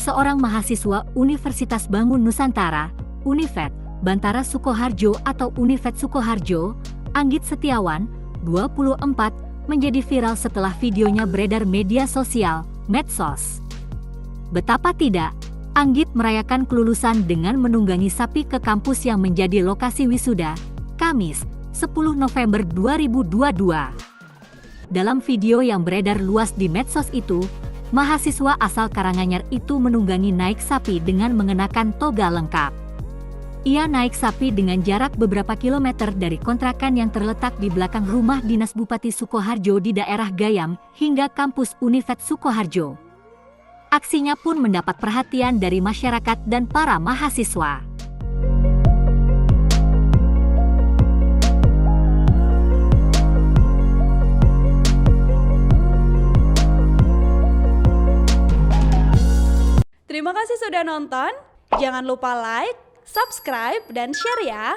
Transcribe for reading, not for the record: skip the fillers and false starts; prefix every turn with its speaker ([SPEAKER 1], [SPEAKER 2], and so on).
[SPEAKER 1] seorang mahasiswa Universitas Bangun Nusantara, Univet, Bantara Sukoharjo atau Univet Sukoharjo, Anggit Setiawan, 24, menjadi viral setelah videonya beredar media sosial, medsos. Betapa tidak, Anggit merayakan kelulusan dengan menunggangi sapi ke kampus yang menjadi lokasi wisuda, Kamis, 10 November 2022. Dalam video yang beredar luas di medsos itu, mahasiswa asal Karanganyar itu menunggangi naik sapi dengan mengenakan toga lengkap. Ia naik sapi dengan jarak beberapa kilometer dari kontrakan yang terletak di belakang rumah dinas Bupati Sukoharjo di daerah Gayam hingga kampus Univet Sukoharjo. Aksinya pun mendapat perhatian dari masyarakat dan para mahasiswa.
[SPEAKER 2] Terima kasih sudah nonton. Jangan lupa like, subscribe, dan share ya.